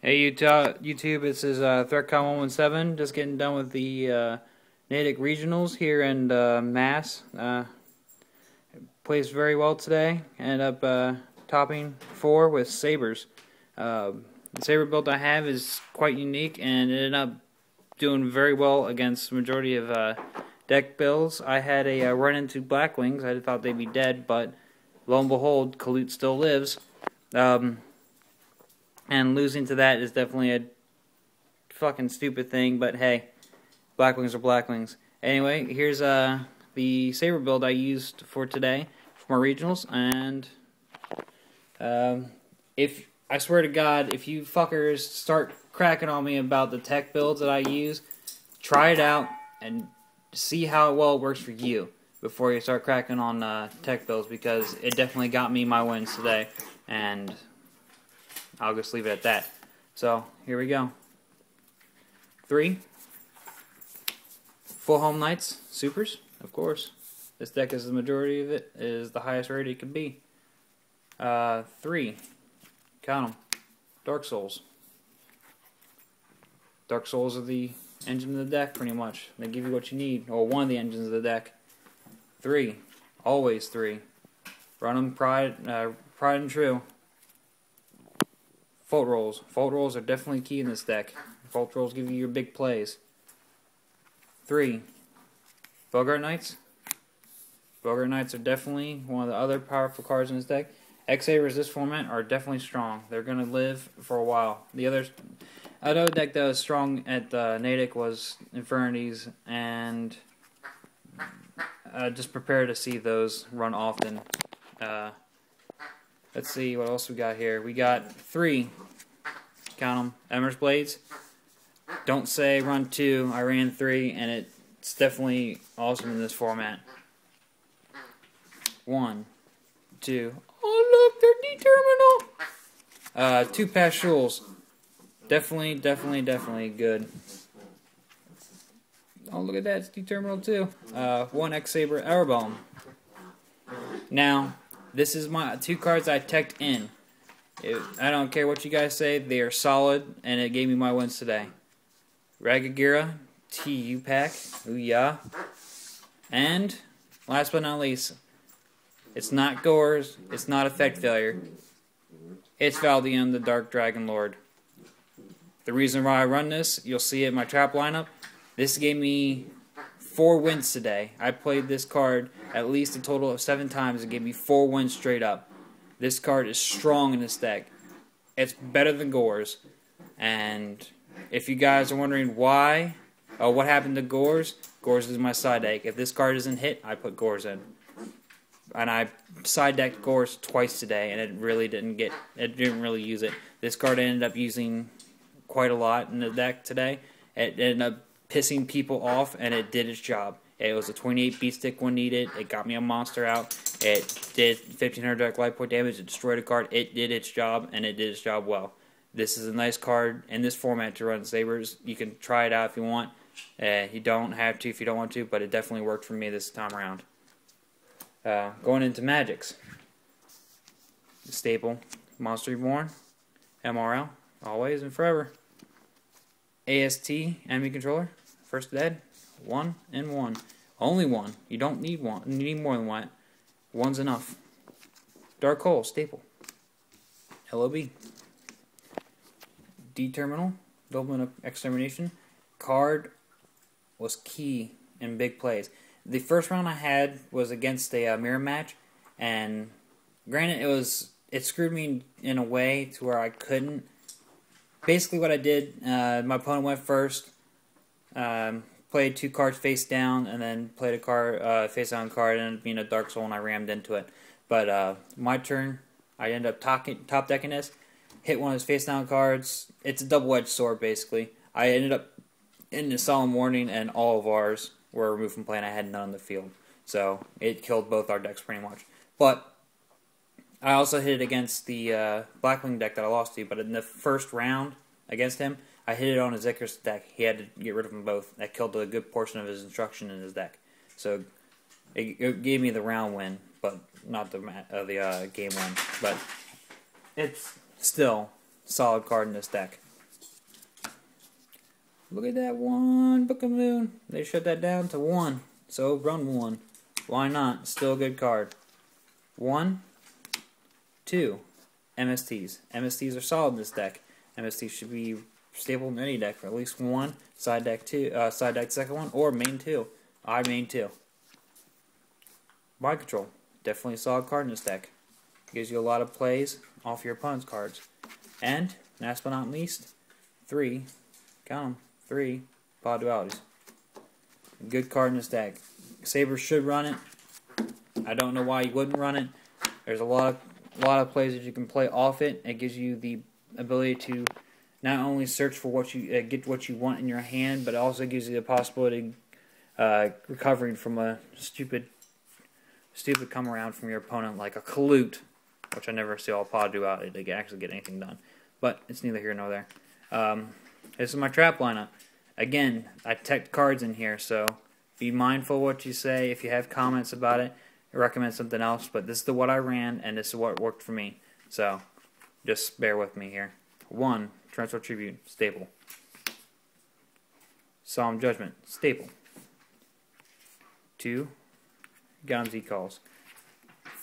Hey YouTube, this is ThreatCon117, just getting done with the Natick Regionals here in Mass. Plays very well today, ended up topping 4 with sabers. The saber build I have is quite unique and ended up doing very well against the majority of deck builds. I had a run into blackwings. I thought they'd be dead, but lo and behold, Khalute still lives. And losing to that is definitely a fucking stupid thing, but hey, blackwings are blackwings. Anyway, here's the saber build I used for today for my regionals, and if I swear to God, if you fuckers start cracking on me about the tech builds that I use, try it out and see how well it works for you before you start cracking on tech builds, because it definitely got me my wins today, and I'll just leave it at that. So, here we go. 3. Full Home Knights, supers, of course. This deck is the majority of it, is the highest rated it can be. 3. Count them. Dark Souls. Dark Souls are the engine of the deck, pretty much. They give you what you need, or one of the engines of the deck. 3. Always 3. Run them pride and true. Fault rolls. Fault rolls are definitely key in this deck. Fault rolls give you your big plays. 3. Bogart Knights. Bogart Knights are definitely one of the other powerful cards in this deck. X-sabers this format are definitely strong. They're going to live for a while. The other deck that was strong at Natick was Infernities, and just prepare to see those run often. Let's see what else we got here. We got 3, count them, Emmer's Blades. Don't say run 2, I ran 3, and it's definitely awesome in this format. 1, 2, oh look, they're D-terminal! 2 Pastules. Definitely good. Oh, look at that, it's D-terminal too. 1 X-saber Arabomb. Now, this is my 2 cards I teched in. I don't care what you guys say, they are solid, and it gave me my wins today. Ragagira, TU pack, ooh yeah. And, last but not least, it's not Gores, it's not Effect Failure. It's Valdium, the Dark Dragon Lord. The reason why I run this, you'll see it in my trap lineup. This gave me 4 wins today. I played this card at least a total of 7 times. It gave me 4 wins straight up. This card is strong in this deck. It's better than Gores. And if you guys are wondering why, what happened to Gores, Gores is my side deck. If this card isn't hit, I put Gores in. And I side decked Gores twice today, and it didn't really use it. This card I ended up using quite a lot in the deck today. It ended up pissing people off, and it did its job. It was a 28 beat stick when needed. It got me a monster out. It did 1500 direct life point damage. It destroyed a card. It did its job, and it did its job well. This is a nice card in this format to run sabers. You can try it out if you want. You don't have to if you don't want to, but it definitely worked for me this time around. Going into magics. Staple. Monster Reborn. MRL. Always and forever. AST. Enemy Controller. First Dead. 1 and 1. Only 1. You don't need 1. You need more than 1. 1's enough. Dark Hole, staple. LOB. D-terminal. Doubling of Extermination. Card was key in big plays. The first round I had was against a mirror match, and granted it screwed me in a way to where I couldn't. Basically what I did, my opponent went first, played 2 cards face down, and then played a card face down card, and ended up being a Dark Soul, and I rammed into it. But my turn, I ended up top decking this, hit one of his face down cards. It's a double-edged sword, basically. I ended up in the Solemn Warning, and all of ours were removed from play, and I had none on the field. So it killed both our decks pretty much. But I also hit it against the Blackwing deck that I lost to, but in the first round against him, I hit it on his Icarus deck. He had to get rid of them both. That killed a good portion of his instruction in his deck. So it gave me the round win, but not the game win. But it's still a solid card in this deck. Look at that one Book-a-Moon. They shut that down to 1. So run 1. Why not? Still a good card. 1, 2. MSTs. MSTs are solid in this deck. MSTs should be stable in any deck for at least 1. Side deck 2. Side deck second one, or main 2. I main 2. Mind Control. Definitely a solid card in this deck. Gives you a lot of plays off your opponent's cards. And, last but not least, 3, count them, 3 Pod Dualities. A good card in this deck. Sabers should run it. I don't know why you wouldn't run it. There's a lot of plays that you can play off it. It gives you the ability to not only search for what you get what you want in your hand, but it also gives you the possibility of recovering from a stupid come around from your opponent, like a Kalute, which I never see all Pod Duality to actually get anything done. But it's neither here nor there. This is my trap lineup. Again, I tech cards in here, so be mindful what you say. If you have comments about it, I recommend something else. But this is what I ran, and this is what worked for me. So just bear with me here. 1, Transfer Tribute, staple. Solemn Judgment, staple. 2, Gaunt's calls.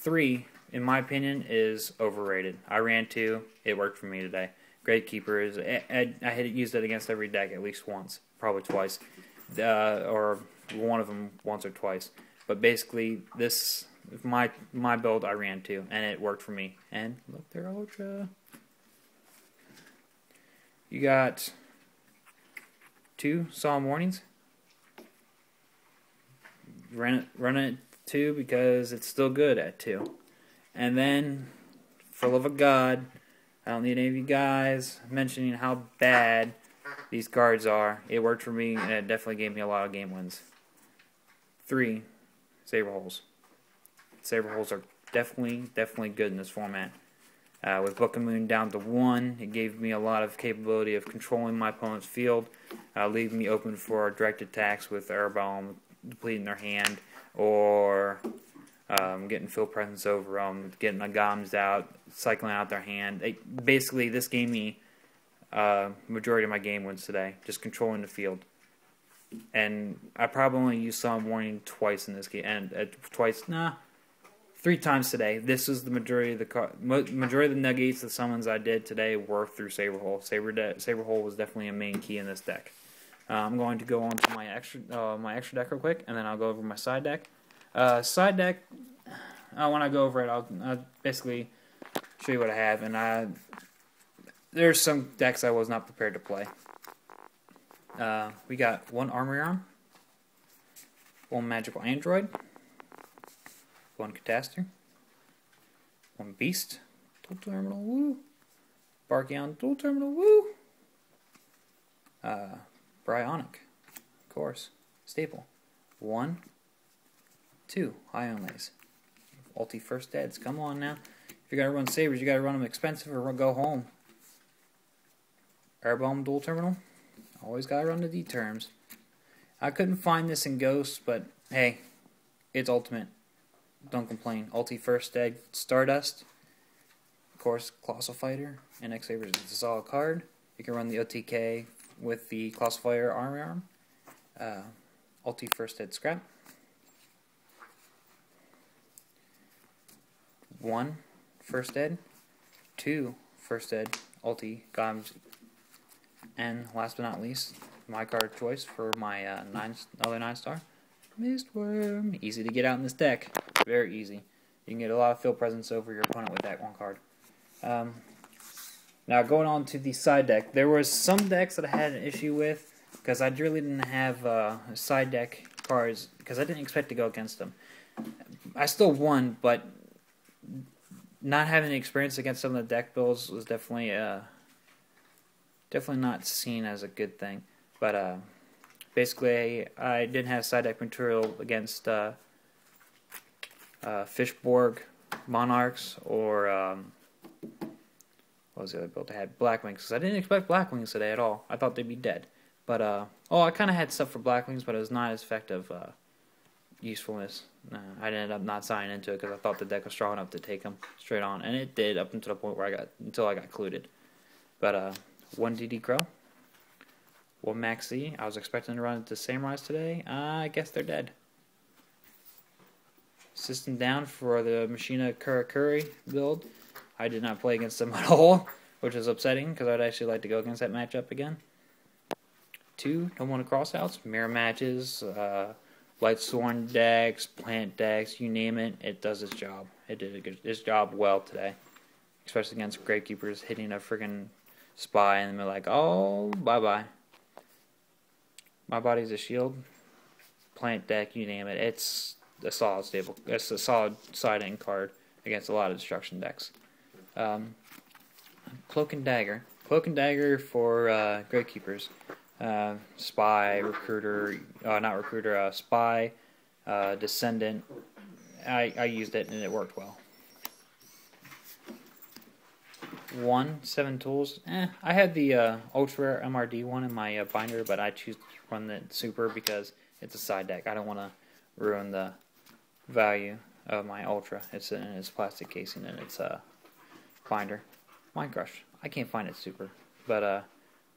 3, in my opinion, is overrated. I ran 2. It worked for me today. Great Keeper is. I had used it against every deck at least once, probably twice, or one of them once or twice. But basically, this is my build. I ran 2, and it worked for me. And look, they're ultra. You got 2 Solemn Warnings. Run it 2 because it's still good at 2. And then, for love of God, I don't need any of you guys mentioning how bad these cards are. It worked for me, and it definitely gave me a lot of game wins. 3, Saber Holes. Saber Holes are definitely good in this format. With Book-a-Moon down to 1, it gave me a lot of capability of controlling my opponent's field, leaving me open for direct attacks with Airbomb, depleting their hand, or getting field presence over them, getting the Goms out, cycling out their hand. Basically, this gave me majority of my game wins today, just controlling the field. And I probably only used Solemn Warning twice in this game, and 3 times today. This is the majority of the negates, the summons I did today were through Saber Hole. Saber Hole was definitely a main key in this deck. I'm going to go on to my extra deck real quick, and then I'll go over my side deck. Side deck, when I go over it, I'll basically show you what I have. And there's some decks I was not prepared to play. We got 1 Armory Arm, 1 Magical Android, 1 Catastor, 1 Beast, Dual Terminal, woo, Barkion, Dual Terminal, woo, Bryonic, of course, staple, 1, 2 High Onlays, Ulti First Deads, come on now. If you gotta run Sabers, you gotta run them expensive or go home. Airbomb Dual Terminal, always gotta run the D terms. I couldn't find this in Ghost, but hey, it's Ultimate. Don't complain. Ulti First Dead Stardust, of course, Colossal Fighter, and X-sabers is a solid card. You can run the OTK with the Colossal Fighter Armory Arm. Ulti First Dead Scrap. 1 First Dead, 2 First Dead Ulti Goms, and last but not least, my card choice for my other 9-star, Mistworm. Easy to get out in this deck. Very easy. You can get a lot of field presence over your opponent with that one card. Now going on to the side deck, there was some decks that I had an issue with because I really didn't have side deck cards because I didn't expect to go against them. I still won, but not having the experience against some of the deck builds was definitely not seen as a good thing. But basically, I didn't have side deck material against Fishborg Monarchs or what was the other build I had? Blackwings, because I didn't expect Blackwings today at all. I thought they'd be dead. But I kind of had stuff for Blackwings, but it was not as effective usefulness. I ended up not signing into it because I thought the deck was strong enough to take them straight on, and it did up until the point where until I got colluded. But 1 DD Crow, One Maxi. I was expecting to run into Samurais today. I guess they're dead. System down for the Machina Kurakuri build. I did not play against them at all, which is upsetting because I'd actually like to go against that matchup again. 2, don't want to crossouts, mirror matches, light sworn decks, plant decks, you name it, it does its job. It did its job well today, especially against Gravekeepers hitting a friggin' spy and they're like, oh, bye bye. My body's a shield, plant deck, you name it. It's a solid stable. It's a solid side-in card against a lot of destruction decks. Cloak and Dagger. Cloak and Dagger for Gravekeepers. Spy, Recruiter, not Recruiter, Spy, Descendant. I used it and it worked well. 7 tools. I had the Ultra MRD one in my binder, but I choose to run the Super because it's a side deck. I don't want to ruin the value of my Ultra. It's in its plastic casing and its binder. Mind Crush. I can't find it Super, but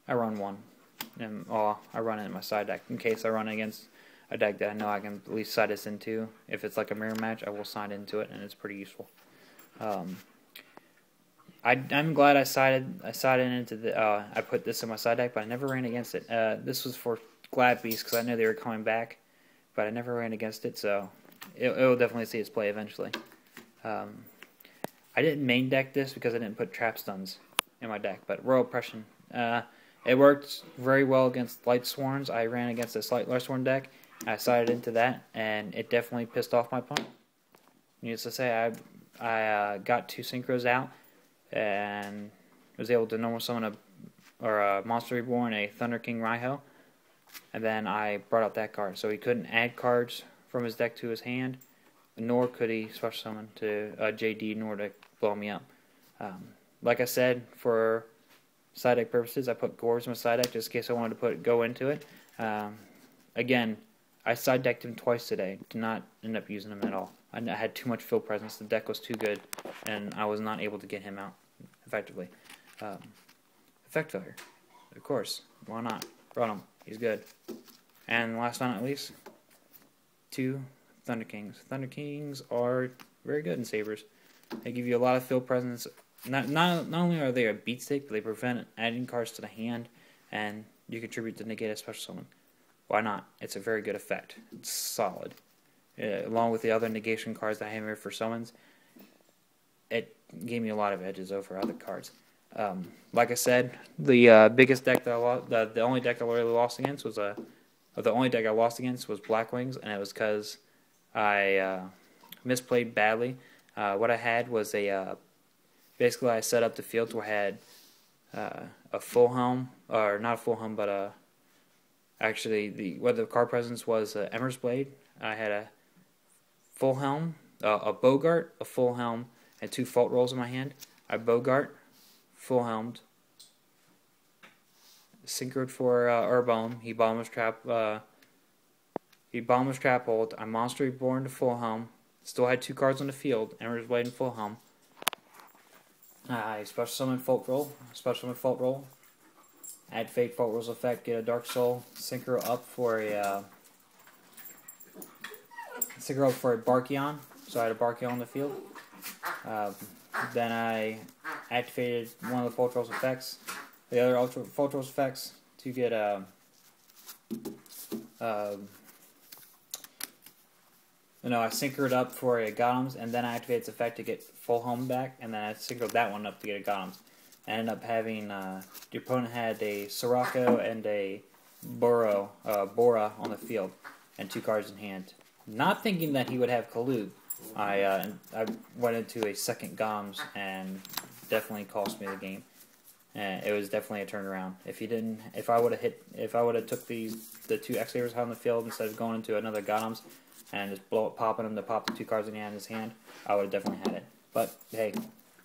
I run one. And I run it in my side deck in case I run against a deck that I know I can at least side this into. If it's like a mirror match, I will side into it, and it's pretty useful. I'm glad I sided into the. I put this in my side deck, but I never ran against it. This was for Glad Beast because I knew they were coming back, but I never ran against it, so it will definitely see its play eventually. I didn't main deck this because I didn't put trap stuns in my deck, but Royal Oppression. It worked very well against Light Sworns. I ran against this Light Sworn deck. I sided into that, and it definitely pissed off my opponent. Needless to say, I got 2 synchros out, and was able to normal summon a Monster Reborn, a Thunder King Raiho, and then I brought out that card. So he couldn't add cards from his deck to his hand, nor could he special summon to JD, nor to blow me up. Like I said, for side deck purposes, I put Gores in my side deck just in case I wanted to go into it. Again, I side decked him twice today. Did not end up using him at all. I had too much field presence. The deck was too good, and I was not able to get him out effectively. Effect failure, of course. Why not? Run him. He's good. And last but not least, 2 Thunder Kings. Thunder Kings are very good in Sabers. They give you a lot of field presence. Not only are they a beat stick, but they prevent adding cards to the hand, and you contribute to negate a special summon. Why not? It's a very good effect. It's solid. Along with the other negation cards that I have here for summons, it gave me a lot of edges over other cards. Like I said, the biggest deck that I lost, the only deck I really lost against was Blackwings, and it was because I misplayed badly. What I had was basically I set up the field to where I had a full helm, or not a full helm, but actually what the card presence was Emmer's Blade. I had a full helm, a Bogart, a full helm, and 2 fault rolls in my hand. I Bogart, full helmed, synchroed for Urbalm. He Bomber's Trap. He Bomber's Trap hold. I Monster Reborn to full helm. Still had 2 cards on the field. Emmer's Blade and full helm. I special summon Fault Roll. Add Fate Fault Roll's effect. Get a Dark Soul. Synchro up for a Barkion. So I had a Barkion on the field. Then I activated one of the Fault Roll's effects. The other Fault Roll's effects to get I synchroed up for a Gotems, and then I activated its effect to get full home back, and then I synchroed that one up to get a Gotems. I ended up having, your opponent had a Sirocco and a Bora on the field, and 2 cards in hand. Not thinking that he would have Kalug, I went into a second Gotems, and definitely cost me the game. It was definitely a turnaround. If I would have took the 2 X-sabers out on the field instead of going into another Gotems, and just popping him to pop the 2 cards in his hand, I would have definitely had it. But hey,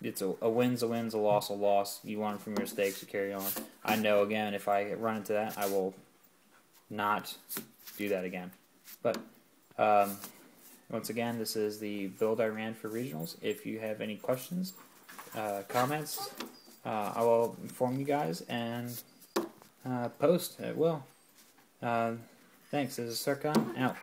it's a win's a win, a loss. You learn from your mistakes, you carry on. I know, again, if I run into that, I will not do that again. But once again, this is the build I ran for regionals. If you have any questions, comments, I will inform you guys, and post at will. Thanks. This is Circon out.